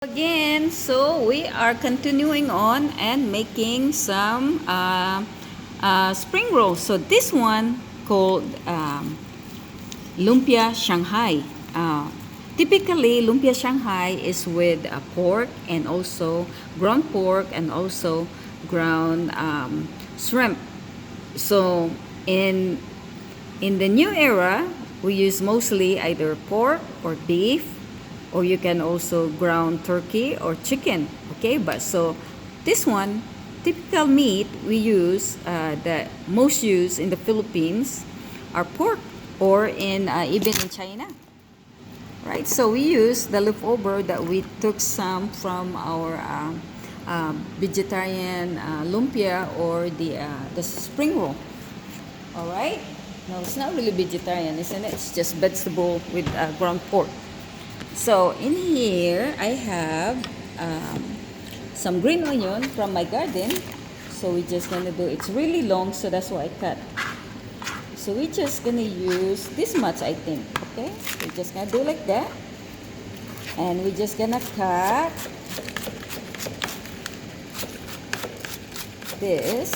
Again, so we are continuing on and making some spring rolls. So this one called Lumpia Shanghai. Typically, Lumpia Shanghai is with pork and also ground pork and also ground shrimp. So in the new era, we use mostly either pork or beef, or you can also ground turkey or chicken. Okay, but so this one, typical meat we use, the most used in the Philippines are pork, or in even in China, right? So we use the leftover that we took some from our vegetarian lumpia or the spring roll. All right. No, it's not really vegetarian, isn't it? It's just vegetable with ground pork. So in here, I have some green onion from my garden. So we're just gonna do. It's really long, so that's why I cut. So we're just gonna use this much, I think. Okay. We're just gonna do like that, and we're just gonna cut this.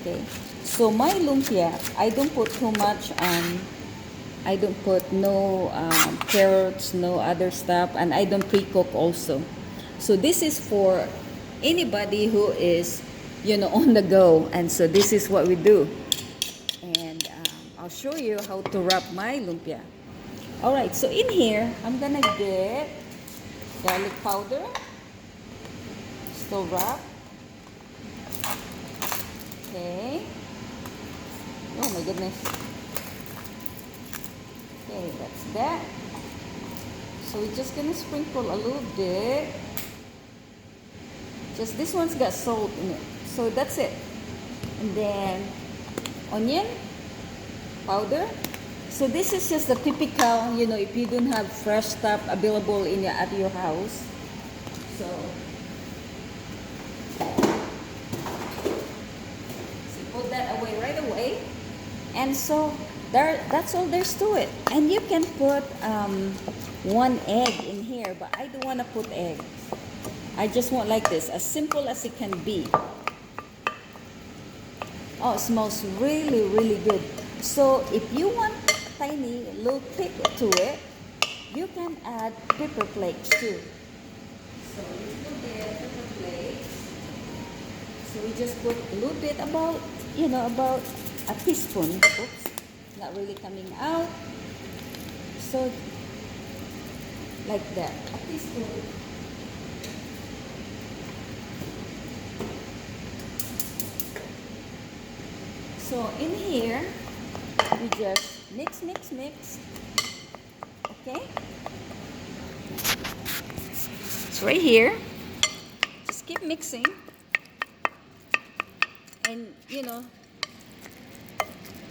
Okay. So my lumpia, I don't put too much. I don't put no carrots, no other stuff, and I don't pre-cook also. So this is for anybody who is, on the go. And so this is what we do. And I'll show you how to wrap my lumpia. All right. So in here, I'm gonna get garlic powder, still wrap. Okay. Oh my goodness. Okay, that's that. So we're just gonna sprinkle a little bit. Just this one's got salt in it. So that's it. And then onion powder. So this is just the typical, if you don't have fresh stuff available at your house. So put that away right away. And so that's all there's to it. And you can put one egg in here, but I don't want to put eggs. I just want like this, as simple as it can be. Oh, it smells really, really good. So if you want tiny little kick to it, you can add pepper flakes too. So you put the pepper flakes. So we just put a little bit, about a teaspoon. Oops, not really coming out. So like that, a teaspoon. So in here, we just mix. Okay? It's right here. Just keep mixing. And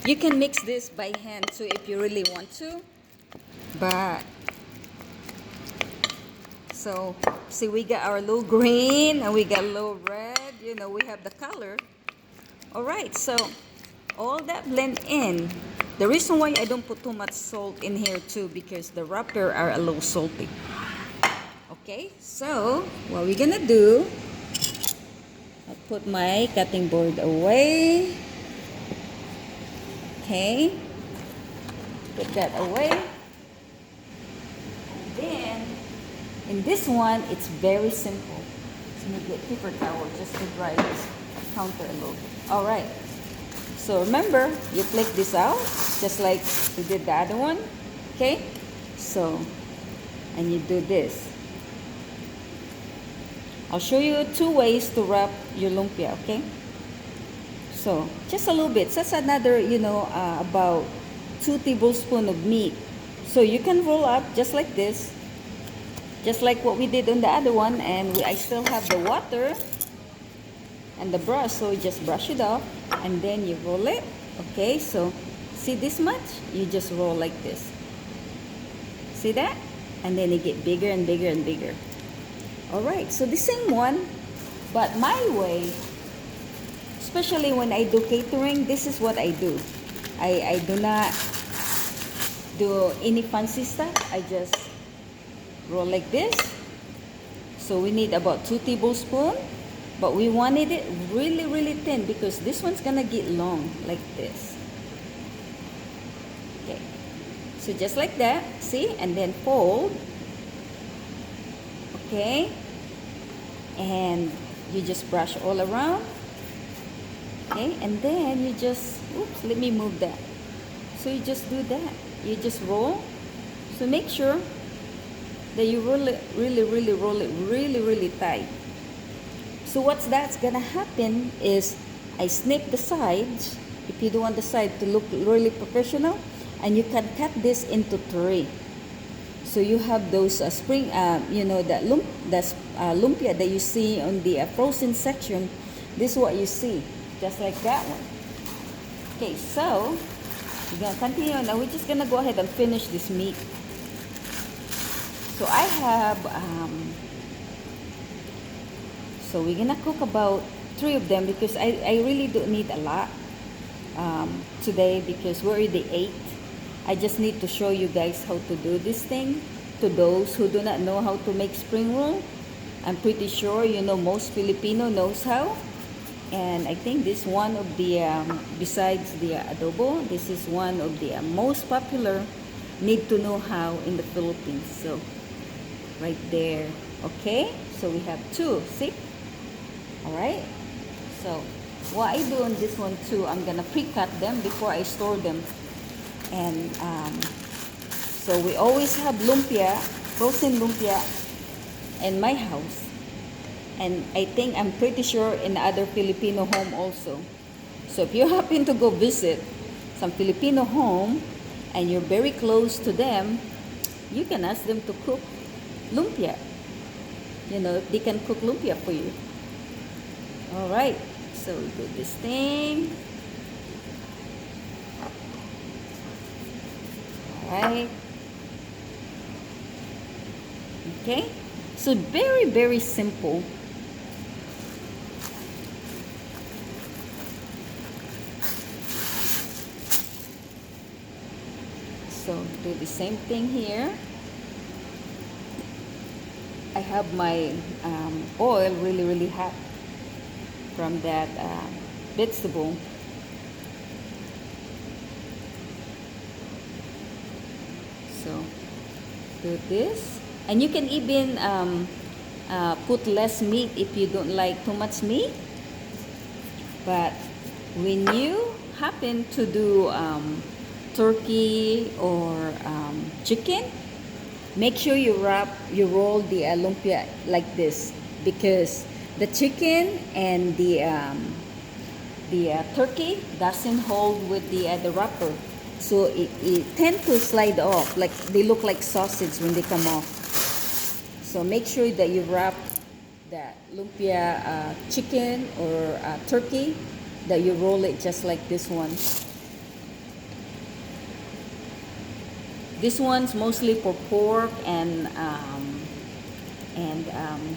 you can mix this by hand too if you really want to. But so see, we got our little green and we got a little red. We have the color. All right, so all that blend in. The reason why I don't put too much salt in here too, because the wrapper are a little salty. Okay, so what we're gonna do, I'll put my cutting board away. Okay, put that away. And then in this one, it's very simple. So you get paper towel just to dry this counter a little bit. All right. So remember, you flick this out just like we did the other one. Okay. So, and you do this. I'll show you 2 ways to wrap your lumpia. Okay. So just a little bit. That's another, about 2 tablespoons of meat. So you can roll up just like this, just like what we did on the other one. And I still have the water and the brush, so you just brush it off and then you roll it. Okay, so see this much? You just roll like this. See that? And then it get bigger and bigger and bigger. All right, so the same one, but my way. Especially when I do catering, this is what I do. I do not do any fancy stuff. I just roll like this So we need about 2 tablespoons, but we wanted it really, really thin because this one's gonna get long like this. Okay, so just like that, see, and then fold. Okay, and you just brush all around. Okay, and then you just, oops, let me move that. So you just do that. You just roll. So make sure that you roll it, roll it really tight. So what's that's gonna happen is I snip the sides if you don't want the side to look really professional, and you can cut this into 3. So you have those spring, you know, that lumpia that you see on the frozen section. This is what you see, just like that one. Okay, so we're gonna continue. Now we're just gonna go ahead and finish this meat. So I have, so we're gonna cook about 3 of them because I really don't need a lot today because we already ate. I just need to show you guys how to do this thing. To those who do not know how to make spring roll, I'm pretty sure you know most Filipino knows how. And I think this one of the, besides the adobo, this is one of the most popular need to know how in the Philippines. So right there. Okay, so we have 2, see? All right, so what I do on this one too, I'm gonna pre-cut them before I store them. And so we always have lumpia, frozen lumpia in my house, and I think I'm pretty sure in other Filipino home also. So if you happen to go visit some Filipino home and you're very close to them, you can ask them to cook lumpia. You know, they can cook lumpia for you. All right, so we do this thing. All right. Okay, so very simple. So do the same thing here. I have my oil really hot from that vegetable. So do this, and you can even put less meat if you don't like too much meat. But when you happen to do turkey or chicken, make sure you roll the lumpia like this, because the chicken and the turkey doesn't hold with the wrapper, so it tend to slide off, like they look like sausage when they come off. So make sure that you wrap that lumpia chicken or turkey, that you roll it just like this one. This one's mostly for pork and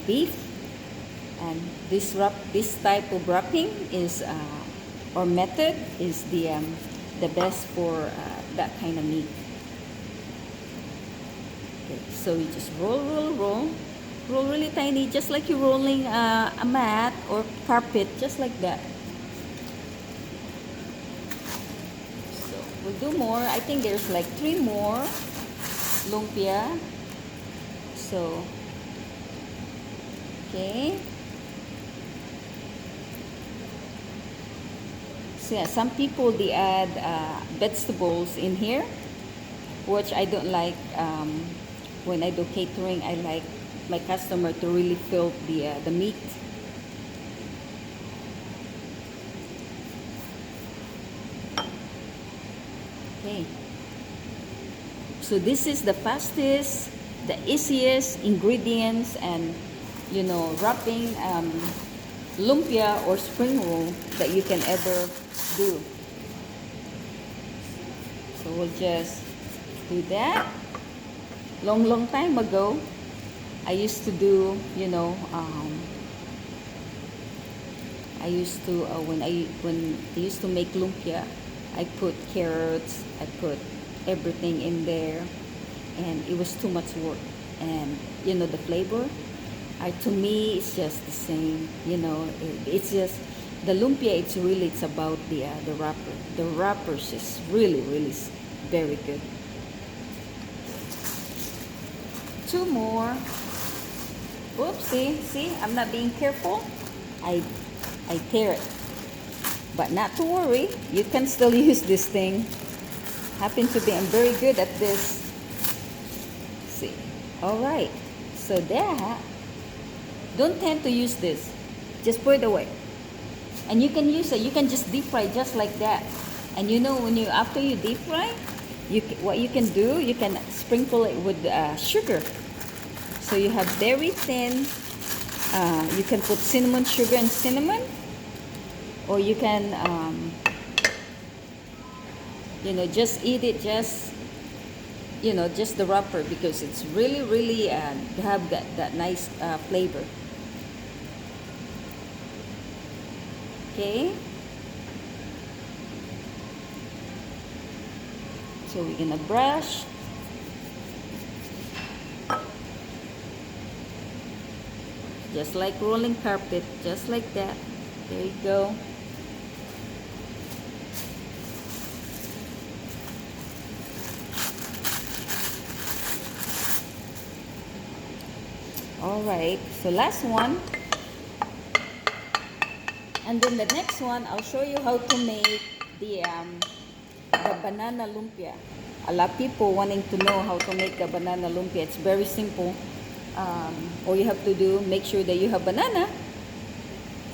beef. And this type of wrapping is or method is the best for that kind of meat. Okay, so you just roll really tiny, just like you're rolling a mat or carpet, just like that. So we'll do more. I think there's like 3 more lumpia. So okay. So yeah, some people they add vegetables in here, which I don't like. When I do catering, I like my customer to really feel the meat. Okay. So this is the fastest, the easiest ingredients, and you know, wrapping lumpia or spring roll that you can ever do. So we'll just do that. Long time ago, I used to do, you know, I used to when I used to make lumpia, I put carrots, I put everything in there, and it was too much work. And you know, the flavor, To me, it's just the same. It's just the lumpia. It's about the wrapper. The wrappers is really very good. Two more. Oopsie, see, I'm not being careful. I tear it. But not to worry, you can still use this thing. I'm very good at this. See, all right. So that, don't tend to use this. Just put it away. And you can use it. You can just deep fry just like that. And after you deep fry, what you can do, you can sprinkle it with sugar. So you have very thin. You can put cinnamon sugar and cinnamon, or you can just eat it just the wrapper, because it's really have that nice flavor. Okay, so we're gonna brush. Just like rolling carpet, just like that. There you go. All right, so last one. And then the next one, I'll show you how to make the banana lumpia. A lot of people wanting to know how to make the banana lumpia. It's very simple. All you have to do, make sure that you have banana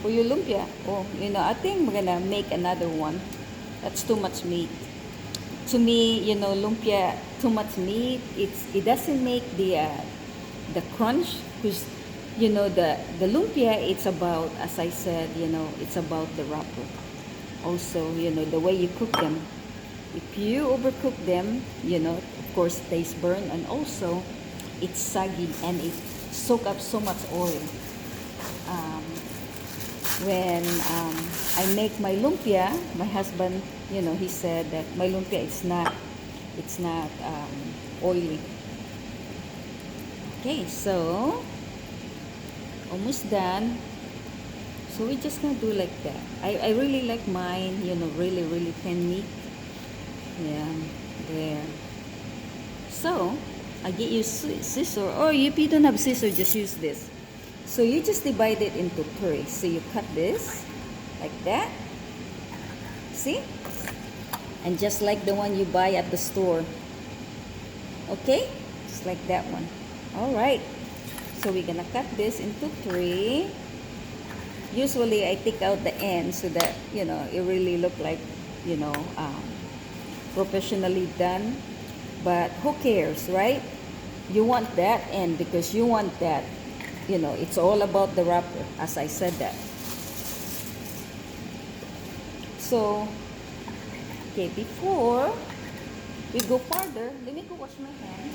for your lumpia. Oh, I think we're gonna make another one. That's too much meat. To me, lumpia, too much meat. It doesn't make the crunch, because the lumpia, it's about, as I said, it's about the wrapper. Also, the way you cook them. If you overcook them, of course, taste burn, and also it's saggy and it soak up so much oil. When I make my lumpia, my husband, he said that my lumpia, it's not oily. Okay, so almost done. So we're just gonna do like that. I really like mine, really thin meat. Yeah, there. So I get you scissor, or if you don't have scissor, just use this. So you just divide it into three. So you cut this like that. See? And just like the one you buy at the store. Okay? Just like that one. Alright. So we're gonna cut this into three. Usually I take out the end so that, it really look like, professionally done. But who cares, right? You want that end because you want that. It's all about the wrapper, as I said that. So, okay, before we go further, let me go wash my hand.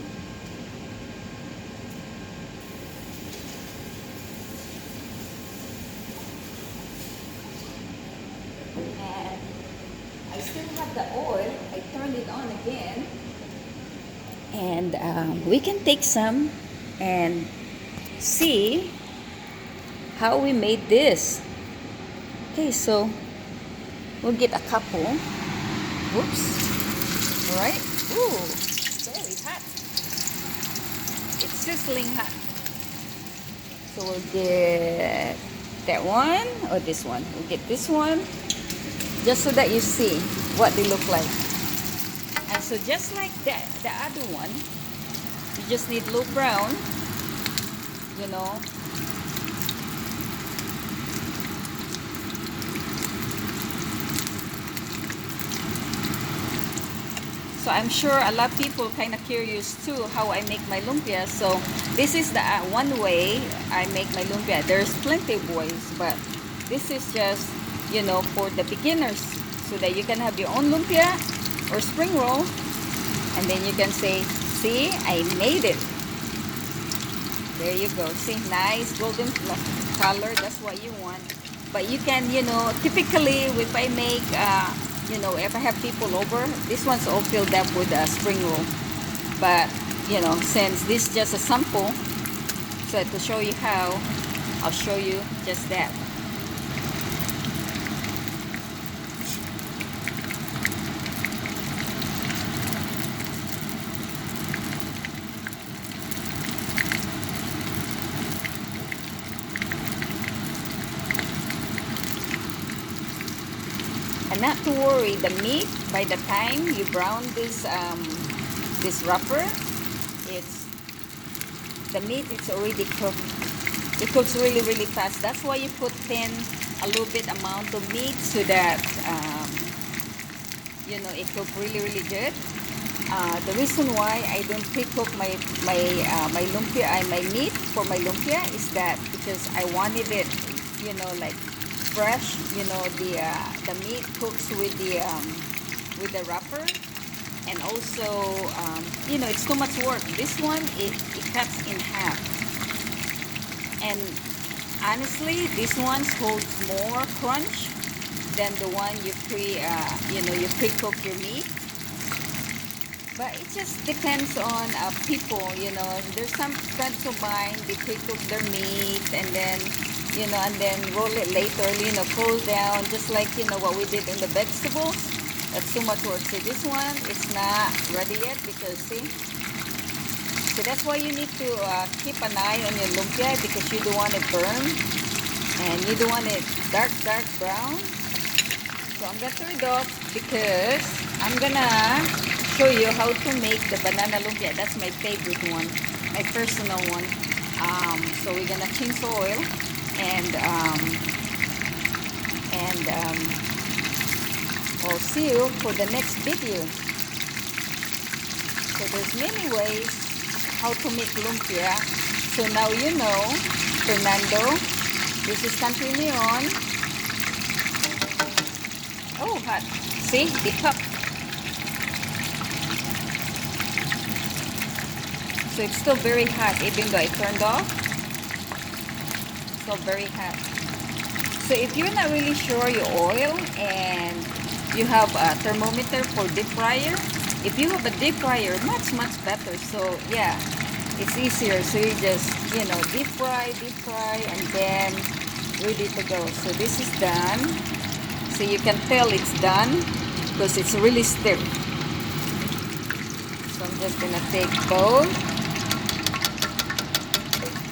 And I still have the oil. I turned it on again. And we can take some and see how we made this. Okay, so we'll get a couple. Whoops. Alright. Ooh, very hot. It's sizzling hot. So we'll get that one or this one. We'll get this one just so that you see what they look like. And so just like that, the other one, you just need low brown, So I'm sure a lot of people kind of curious too how I make my lumpia. So this is the one way I make my lumpia. There's plenty of ways, but this is just, for the beginners, so that you can have your own lumpia or spring roll, and then you can say, see, I made it. There you go. See, nice golden color. That's what you want. But you can, typically if I make, if I have people over, this one's all filled up with a spring roll. But, since this is just a sample, So to show you how, I'll show you just that. And not to worry, the meat, by the time you brown this wrapper, the meat is already cooked. It cooks really, really fast. That's why you put in a little bit amount of meat so that you know, it cooks really, really good. The reason why I don't pre-cook my lumpia, my meat for my lumpia is that because I wanted it, you know, like fresh. You know, the meat cooks with the wrapper, and also you know, it's too much work. This one it cuts in half, and honestly, this one holds more crunch than the one you pre-cook your meat. But it just depends on people, you know. There's some friends of mine, they pre-cook their meat and then, you know, and then roll it later, you know, cool down, just like, you know, what we did in the vegetables. That's too much work. See, this one, it's not ready yet because, see? So that's why you need to keep an eye on your lumpia because you don't want it burned and you don't want it dark brown. So I'm gonna turn it off because I'm gonna show you how to make the banana lumpia. That's my favorite one, my personal one. So we're gonna change the oil and I'll see you for the next video. So there's many ways how to make lumpia. So now you know, Fernando. This is continue on. Oh, hot. See, the cup. So it's still very hot even though I turned off. Still very hot. So if you're not really sure your oil and you have a thermometer for deep fryer, if you have a deep fryer, much better. So yeah, it's easier. So you just, you know, deep fry and then ready to go. So this is done. So you can tell it's done because it's really stiff. So I'm just gonna take both.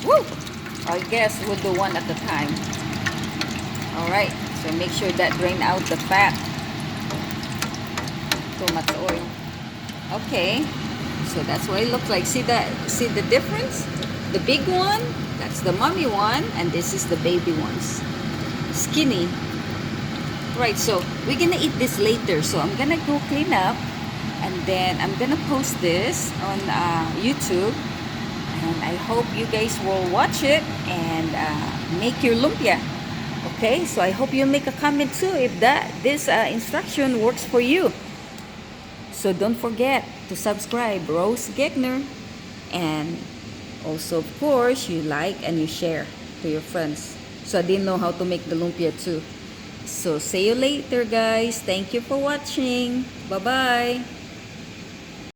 Woo! I guess we'll do one at a time. Alright, so make sure that drain out the fat. Too much oil. Okay, so that's what it looks like. See the difference? The big one, that's the mommy one, and this is the baby ones. Skinny. Right, so we're gonna eat this later. So I'm gonna go clean up and then I'm gonna post this on YouTube. And I hope you guys will watch it and make your lumpia. Okay, so I hope you make a comment too if this instruction works for you. So don't forget to subscribe, Rose Gegner. And also, of course, you like and you share to your friends. So they know how to make the lumpia too. So see you later, guys. Thank you for watching. Bye-bye.